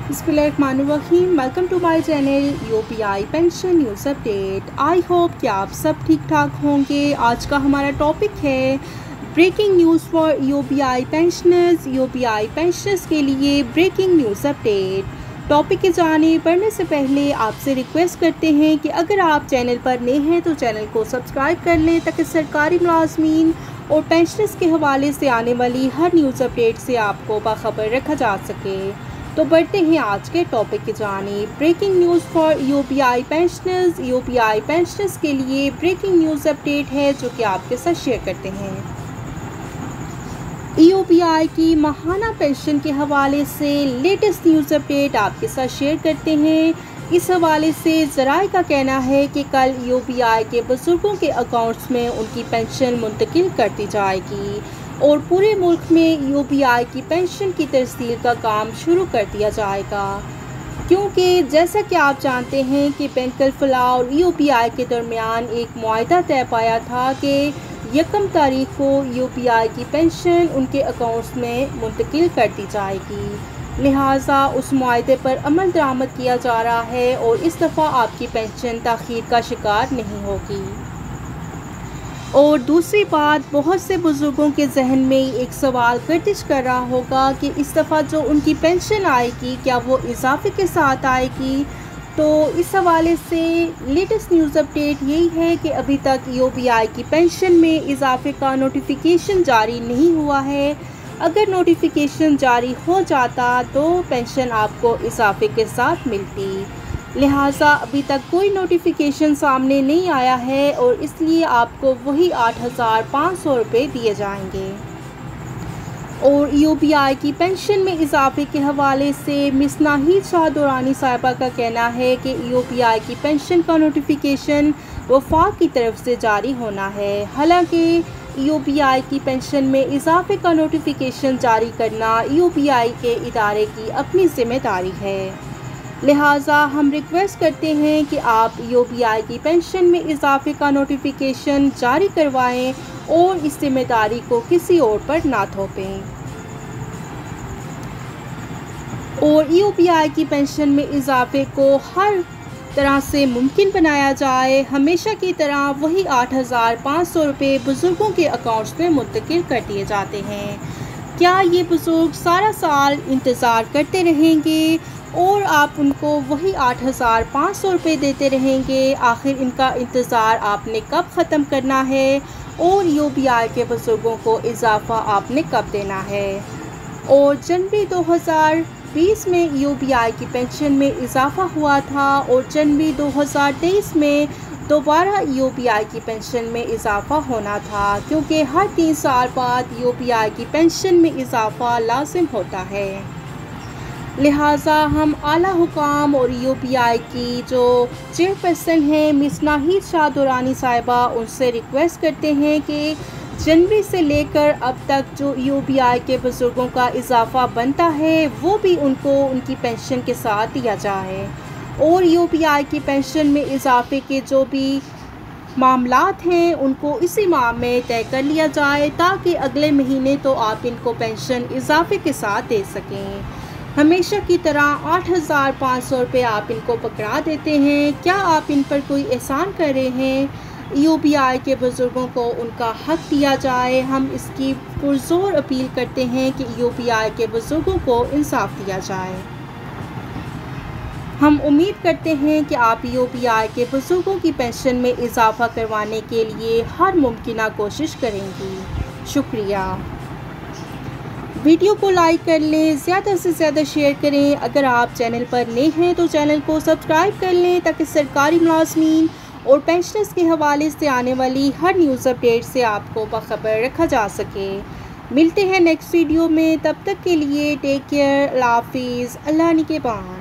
बिस्मिल्लाहिर्रहमानिर्रहीम। Welcome to my channel UPI pension news update. I hope कि आप सब ठीक ठाक होंगे। आज का हमारा टॉपिक है breaking news for UPI pensioners. UPI pensioners के लिए ब्रेकिंग न्यूज़ अपडेट। टॉपिक के जाने बढ़ने से पहले आपसे रिक्वेस्ट करते हैं कि अगर आप चैनल पर नए हैं तो चैनल को सब्सक्राइब कर लें ताकि सरकारी मुलाजमीन और पेंशनर्स के हवाले से आने वाली हर न्यूज़ अपडेट से आपको बाखबर रखा जा सके। तो बढ़ते हैं आज के टॉपिक की जानिब। Breaking news for UPI pensioners. UPI pensioners के लिए ब्रेकिंग न्यूज़ अपडेट है जो कि आपके साथ शेयर करते हैं। यूपीआई की माहाना पेंशन के हवाले से लेटेस्ट न्यूज़ अपडेट आपके साथ शेयर करते हैं। इस हवाले से ज़राए का कहना है कि कल यूपीआई के बुजुर्गों के अकाउंट्स में उनकी पेंशन मुंतकिल कर दी जाएगी और पूरे मुल्क में यूपीआई की पेंशन की तरसील का काम शुरू कर दिया जाएगा, क्योंकि जैसा कि आप जानते हैं कि बैंक अल-फलाह और यूपीआई के दरमियान एक मुआहदा तय पाया था कि 1 तारीख को यूपीआई की पेंशन उनके अकाउंट्स में मुंतकिल कर दी जाएगी। लिहाजा उस मुआहदे पर अमल दरामद किया जा रहा है और इस दफ़ा आपकी पेंशन ताख़ीर का शिकार नहीं होगी। और दूसरी बात, बहुत से बुज़ुर्गों के जहन में एक सवाल गर्दिश कर रहा होगा कि इस दफ़ा जो उनकी पेंशन आएगी क्या वो इजाफे के साथ आएगी। तो इस हवाले से लेटेस्ट न्यूज़ अपडेट यही है कि अभी तक यूपीआई की पेंशन में इजाफे का नोटिफिकेशन जारी नहीं हुआ है। अगर नोटिफिकेशन जारी हो जाता तो पेंशन आपको इजाफे के साथ मिलती। लिहाजा अभी तक कोई नोटिफिकेशन सामने नहीं आया है और इसलिए आपको वही 8,500 रुपये दिए जाएंगे। और यूपीआई की पेंशन में इजाफे के हवाले से मिस नाहिद शाह दुरानी साहिबा का कहना है कि यूपीआई की पेंशन का नोटिफिकेशन वफाक की तरफ से जारी होना है। हालांकि यूपीआई की पेंशन में इजाफे का नोटिफिकेशन जारी करना यूपीआई के इदारे की अपनी जिम्मेदारी है। लिहाजा हम रिक्वेस्ट करते हैं कि आप यूपीआई की पेंशन में इजाफे का नोटिफिकेशन जारी करवाएं और इस जिम्मेदारी को किसी और पर ना थोपें। और यूपीआई की पेंशन में इजाफे को हर तरह से मुमकिन बनाया जाए। हमेशा की तरह वही 8,500 रुपये बुज़ुर्गों के अकाउंट्स में मुंतकिल कर दिए जाते हैं। क्या ये बुज़ुर्ग सारा साल इंतज़ार करते रहेंगे और आप उनको वही 8,500 रुपये देते रहेंगे? आखिर इनका इंतज़ार आपने कब ख़त्म करना है और यूपीआई के बुज़ुर्गों को इजाफ़ा आपने कब देना है? और जनवरी 2020 में यूपीआई की पेंशन में इजाफ़ा हुआ था और जनवरी 2023 में दोबारा यूपीआई की पेंशन में इजाफ़ा होना था, क्योंकि हर 3 साल बाद यूपीआई की पेंशन में इजाफ़ा लाजिम होता है। लिहाजा हम आला हुकाम और यूपीआई की जो चेयरपर्सन हैं मिस नाहिद शाह दुरानी साहिबा, उनसे रिक्वेस्ट करते हैं कि जनवरी से लेकर अब तक जो यूपीआई के बुज़ुर्गों का इजाफ़ा बनता है वो भी उनको उनकी पेंशन के साथ दिया जाए और यूपीआई की पेंशन में इजाफे के जो भी मामलात हैं उनको इसी माह में तय कर लिया जाए, ताकि अगले महीने तो आप इनको पेंशन इजाफे के साथ दे सकें। हमेशा की तरह 8,500 रुपये आप इनको पकड़ा देते हैं। क्या आप इन पर कोई एहसान कर रहे हैं? यूपीआई के बुज़ुर्गों को उनका हक़ दिया जाए। हम इसकी पुरज़ोर अपील करते हैं कि यूपीआई के बुज़ुर्गों को इंसाफ दिया जाए। हम उम्मीद करते हैं कि आप यूपीआई के बुज़ुर्गों की पेंशन में इजाफ़ा करवाने के लिए हर मुमकिन कोशिश करेंगी। शुक्रिया। वीडियो को लाइक कर लें, ज़्यादा से ज़्यादा शेयर करें। अगर आप चैनल पर नए हैं तो चैनल को सब्सक्राइब कर लें ताकि सरकारी मुलाजमीन और पेंशनर्स के हवाले से आने वाली हर न्यूज़ अपडेट से आपको बाखबर रखा जा सके। मिलते हैं नेक्स्ट वीडियो में, तब तक के लिए टेक केयर, अल्लाह हाफिज़, अल्लाह निगहबान।